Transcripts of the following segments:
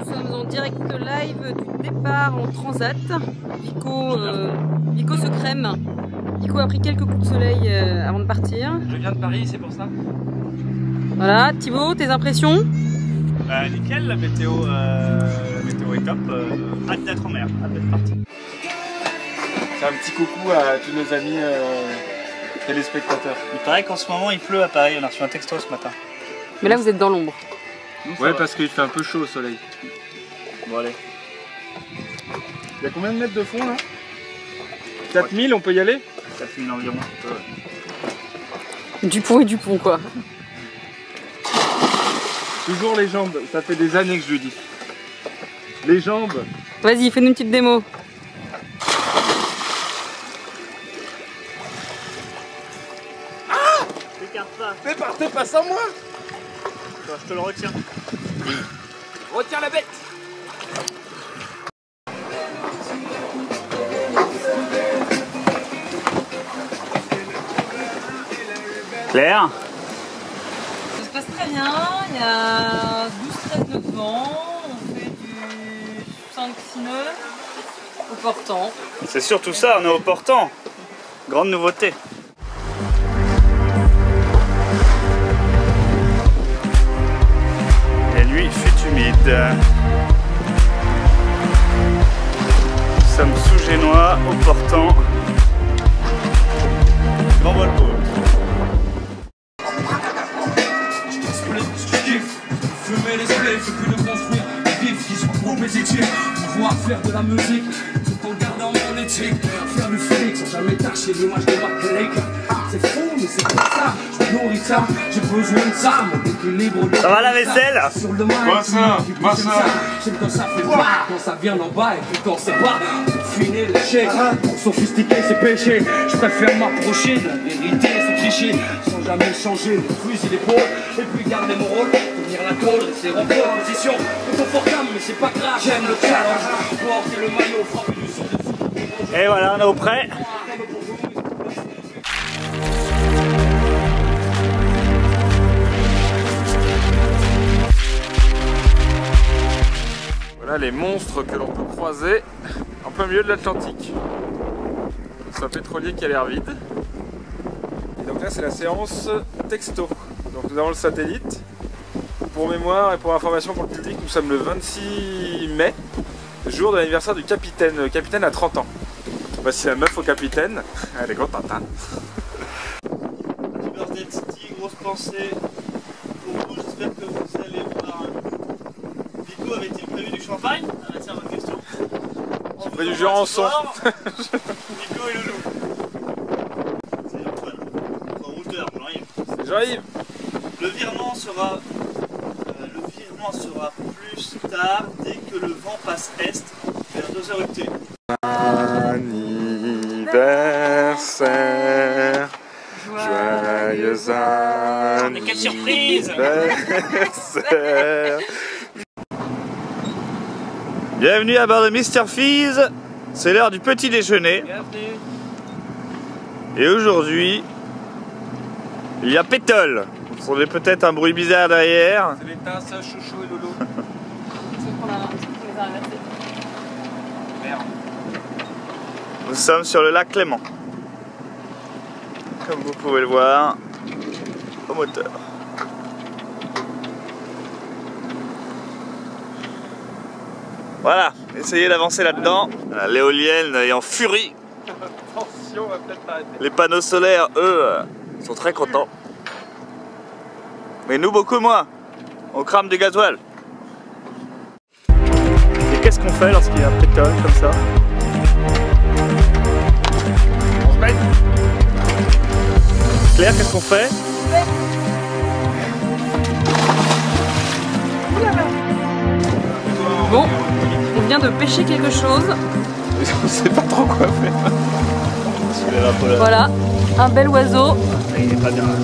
sommes en direct live du départ en transat. Vico se crème. Vico a pris quelques coups de soleil avant de partir. Je viens de Paris, c'est pour ça. Voilà, Thibaut, tes impressions? Nickel, la météo est top. Hâte d'être en mer, hâte d'être parti. C'est un petit coucou à tous nos amis téléspectateurs. Il paraît qu'en ce moment il pleut à Paris, on a reçu un texto ce matin. Mais là vous êtes dans l'ombre. Ouais, parce qu'il fait un peu chaud au soleil. Bon allez. Il y a combien de mètres de fond là? 4000, on peut y aller? 4000 environ. Dupont et Dupont quoi. Toujours les jambes, ça fait des années que je lui dis. Les jambes. Vas-y, fais-nous une petite démo. T'écartes pas. T'es pas sans moi. Attends, je te le retiens. Retiens la bête. Claire? Ça se passe très bien, il y a 12-13 nœuds de vent, on fait du 5-6 nœuds au portant. C'est surtout ça, on est au portant. Grande nouveauté. Et lui fut humide. Nous sommes sous Génois, au portant. Grand vol haut. Fumer les splits, puis de construire des vifs qui sont compétitifs. Pouvoir faire de la musique tout en gardant mon éthique. Faire du Félix sans jamais tâcher l'image de ma collègue. C'est fou, mais c'est comme ça. Je nourris ça, j'ai besoin de ça. Mon équilibre de. Ça va la vaisselle? Sur le mic, Moi ça. j'aime quand ça fait pas, quand ça vient d'en bas et puis quand c'est pas. Pour finir l'échec, pour sophistiquer c'est péché. Je préfère m'approcher de la vérité, ce cliché. Sans jamais changer le fusil d'épaule. Et puis garder mon rôle. La tôle, c'est en position confortable, mais c'est pas grave, j'aime le challenge. Porter le maillot, frapper du son de. Et voilà, on est au prêt. Voilà les monstres que l'on peut croiser en plein milieu de l'Atlantique. C'est un pétrolier qui a l'air vide. Et donc là c'est la séance texto. Donc nous avons le satellite. Pour mémoire et pour information pour le public, nous sommes le 26 mai, jour de l'anniversaire du capitaine. Le capitaine a 30 ans. Voici la meuf au capitaine. Elle est contente, hein. Happy birthday Titi, grosse pensée pour vous. J'espère que vous allez voir. Vico, avait-il prévu du champagne? Ah bah tiens, bonne question. J'ai pris du Jurançon. Vico et Loulou. C'est Antoine, notre routeur, Jean-Yves. J'arrive. Le virement sera plus tard dès que le vent passe est vers 2h UT. Anniversaire, joyeux anniversaire. Mais quelle surprise! Bienvenue à bord de Mr. Fees. C'est l'heure du petit déjeuner. Bienvenue. Et aujourd'hui, il y a pétole. Vous entendez peut-être un bruit bizarre derrière. C'est les tasses, chouchou et Lolo. Merde. Nous sommes sur le lac Clément. Comme vous pouvez le voir, au moteur. Voilà, essayez d'avancer là-dedans. L'éolienne est en furie. Attention, on va peut-être pas arrêter. Les panneaux solaires, eux, sont très contents. Mais nous, beaucoup moins. On crame du gasoil. Et qu'est-ce qu'on fait lorsqu'il y a un pétole comme ça? On se met. Claire, qu'est-ce qu'on fait? Bon, on vient de pêcher quelque chose. On sait pas trop quoi faire. Voilà, un bel oiseau. Il est pas bien là.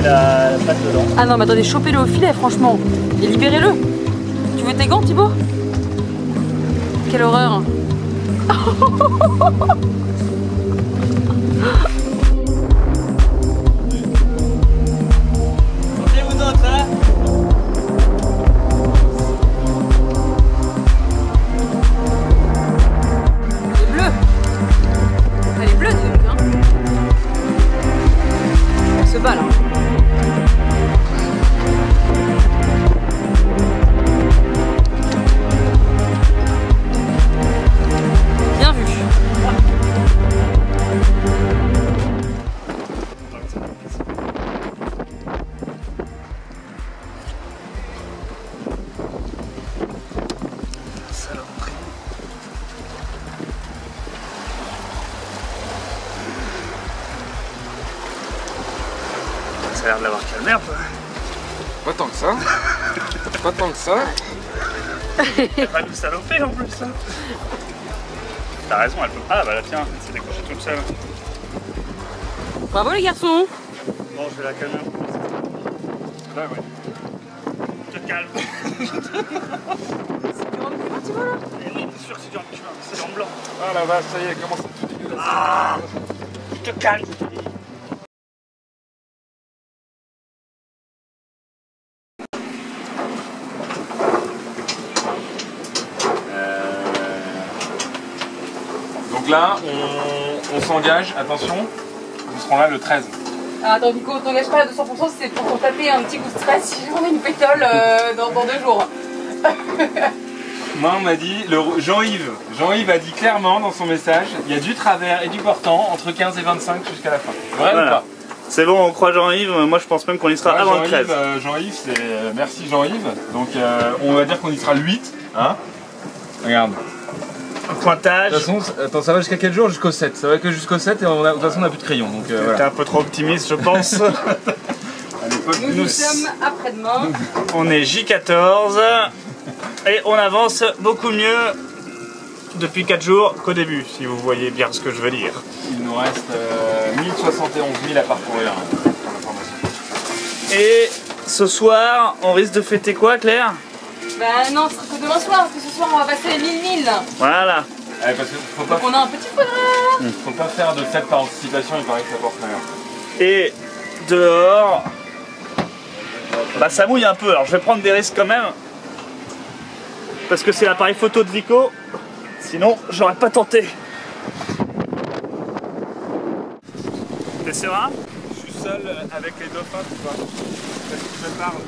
La patte dedans. Ah non mais attendez, chopez-le au filet franchement. Et libérez-le. Tu veux tes gants Thibaut? Quelle horreur. Sortez-vous d'autres, hein? a l'air de l'avoir calmé un peu. Pas tant que ça. Pas tant que ça. Elle va nous saloper en plus là. T'as raison, elle peut. Ah bah là tiens, elle s'est décrochée toute seule. Bravo les garçons. Bon, je vais la calmer un peu. Là, ouais. Je te calme. C'est du rhum qui est parti voilà. Eh oui, bien sûr que c'est du rhum qui va, c'est en blanc. Ah la vache, ça y est, elle commence à tout dégueulasser. Ah, je te calme, je te dis. Donc là, on s'engage, attention, nous serons là le 13. Ah, attends Nico, t'engages pas à 200%, c'est pour qu'on taper un petit coup de stress si on a une pétole dans 2 jours. Moi on m'a dit, Jean-Yves a dit clairement dans son message, il y a du travers et du portant entre 15 et 25 jusqu'à la fin. Vrai Voilà. ou pas? C'est bon, on croit Jean-Yves, moi je pense même qu'on y sera avant le 13. Jean-Yves, c'est... Merci Jean-Yves. Donc on va dire qu'on y sera le 8. Hein, regarde. Pointage. De toute façon, attends, ça va jusqu'à quel jour? Jusqu'au 7. Ça va que jusqu'au 7 et de toute façon on n'a plus de crayon. Donc T'es voilà. un peu trop optimiste, je pense. À l'époque, Nous sommes après-demain. On est J14 et on avance beaucoup mieux depuis 4 jours qu'au début, si vous voyez bien ce que je veux dire. il nous reste 1071 000 à parcourir pour l'information. Et ce soir, on risque de fêter quoi, Claire? Bah non, ce sera que demain soir, parce que ce soir on va passer les 1000. Voilà. Ouais, parce qu'il faut Donc on a un petit quadrat. faut pas faire de fête par anticipation, il paraît que ça porte rien. Et dehors, bah ça mouille un peu, alors je vais prendre des risques quand même. Parce que c'est l'appareil photo de Vico, sinon j'aurais pas tenté. T'es serein? Je suis seul avec les dauphins, tu vois. Parce qu'ils me parlent.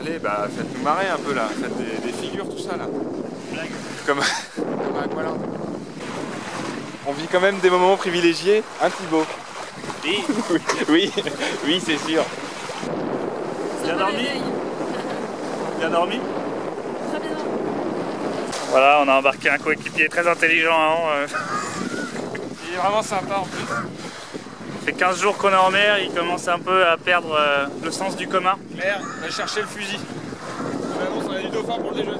Allez, bah faites-nous marrer un peu là, faites des figures, tout ça là. Comme à Aqualand. On vit quand même des moments privilégiés, hein Thibaut? Oui. oui, c'est sûr. Bien dormi? Bien dormi? Très bien. Voilà, on a embarqué un coéquipier très intelligent. Hein, Il est vraiment sympa en plus. Ça fait 15 jours qu'on est en mer, il commence un peu à perdre le sens du commun. Claire, va chercher le fusil. On annonce, on a du dauphin pour le déjeuner.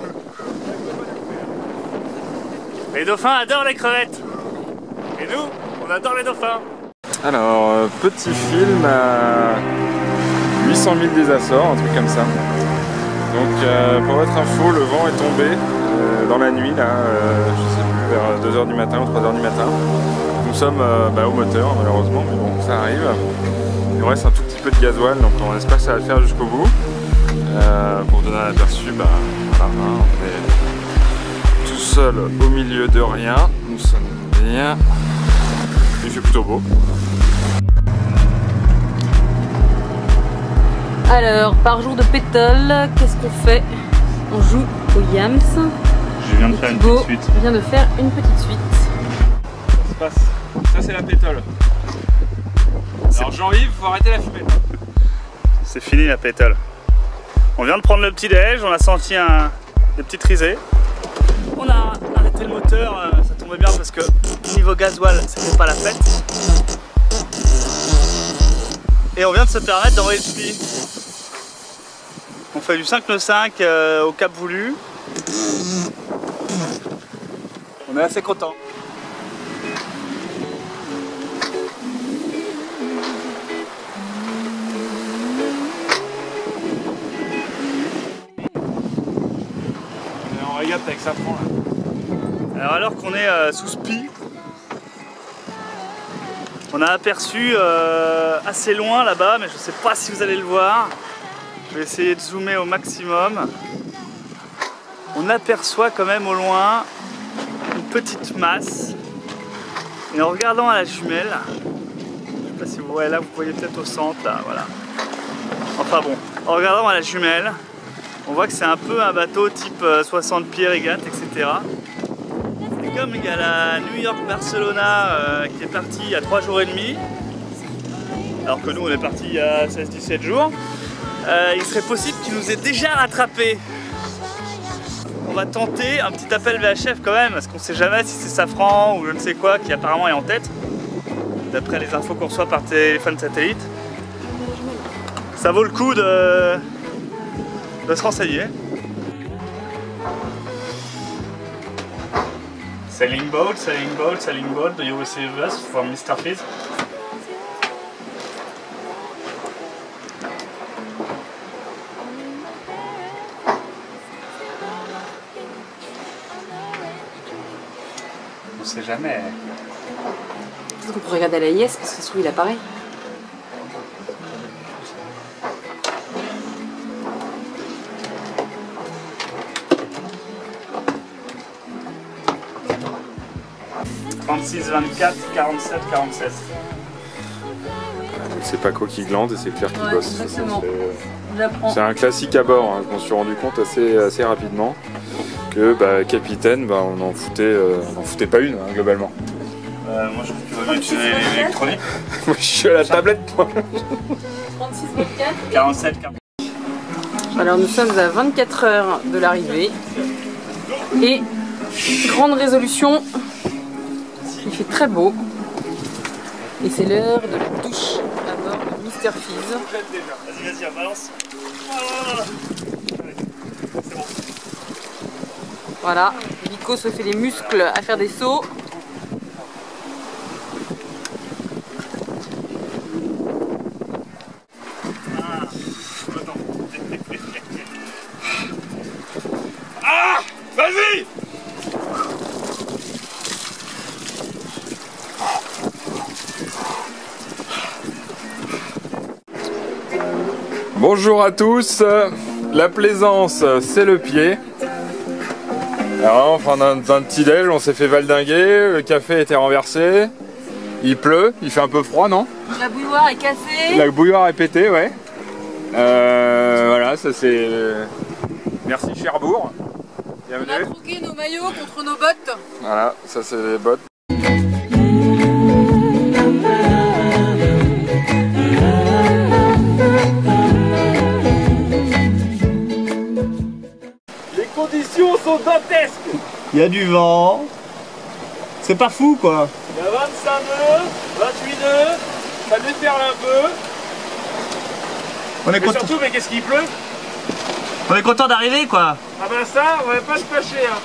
Les dauphins adorent les crevettes. Et nous, on adore les dauphins. Alors, petit film à 800 000 des Açores, un truc comme ça. Donc, pour votre info, le vent est tombé dans la nuit, là, je sais plus, vers 2h du matin ou 3h du matin. Nous sommes au moteur, malheureusement, mais bon, ça arrive. Il nous reste un tout petit peu de gasoil, donc on espère que ça va le faire jusqu'au bout. Pour donner un aperçu, voilà, hein, on est tout seul au milieu de rien. Nous sommes bien. Il fait plutôt beau. Alors, par jour de pétole, qu'est-ce qu'on fait? On joue au Yams. Je viens de faire une Thibaut petite suite. vient de faire une petite suite. Ça se passe. Ça c'est la pétole. Alors Jean-Yves, faut arrêter la fumée. C'est fini la pétole. On vient de prendre le petit déj, on a senti des petites risées. On a arrêté le moteur, ça tombait bien parce que niveau gasoil, c'était pas la fête. Et on vient de se permettre d'envoyer le spi. On fait du 5 nœuds 5 au cap voulu. On est assez content. On est en régate avec Safran là. Alors qu'on est sous spi, on a aperçu assez loin là-bas, mais je ne sais pas si vous allez le voir. Je vais essayer de zoomer au maximum. On aperçoit quand même au loin une petite masse. Et en regardant à la jumelle, je ne sais pas si vous voyez là, vous voyez peut-être au centre là, voilà. Enfin bon, en regardant à la jumelle, on voit que c'est un peu un bateau type 60 pieds régate, etc. Et comme il y a la New York-Barcelona qui est partie il y a 3 jours et demi, alors que nous on est parti il y a 16-17 jours, il serait possible qu'il nous ait déjà rattrapés. On va tenter un petit appel VHF quand même, parce qu'on sait jamais si c'est Safran ou je ne sais quoi qui apparemment est en tête, d'après les infos qu'on reçoit par téléphone satellite. Ça vaut le coup de se renseigner. Sailing boat, sailing boat, sailing boat, do you receive us from Mr. Fizz? On sait jamais. Peut-être qu'on pourrait regarder à la IS parce que ça se trouve il apparaît. « 36, 24, 47, 47. » C'est Paco qui glande et c'est Claire qui Ouais, bosse. exactement. J'apprends. C'est un classique à bord, hein. Je m'en suis rendu compte assez rapidement que capitaine, on n'en foutait pas une, hein, globalement. Moi je trouve qu'il vaut mieux utiliser l'électronique. Moi je suis à la tablette, moi. 36, 24. 47, 40. Alors nous sommes à 24 heures de l'arrivée. Et grande résolution, il fait très beau. Et c'est l'heure de la douche à bord de Mr. Fizz. Vas-y, on balance. C'est bon. Voilà, Nico se fait les muscles à faire des sauts. Ah, vas-y. Bonjour à tous, la plaisance c'est le pied. Alors enfin d'un petit déj, on s'est fait valdinguer, le café était renversé, il pleut, il fait un peu froid non? La bouilloire est cassée. La bouilloire est pétée, ouais. Voilà, ça c'est... Merci Cherbourg, On a bienvenue. troqué nos maillots contre nos bottes. Voilà, ça c'est les bottes. Les conditions sont dantesques. Il y a du vent. C'est pas fou quoi. Il y a 25 nœuds, 28 nœuds, ça déferle un peu. On est Mais content, surtout, mais qu'est-ce qu'il pleut? on est content d'arriver quoi. Ah ben ça, on va pas se fâcher hein.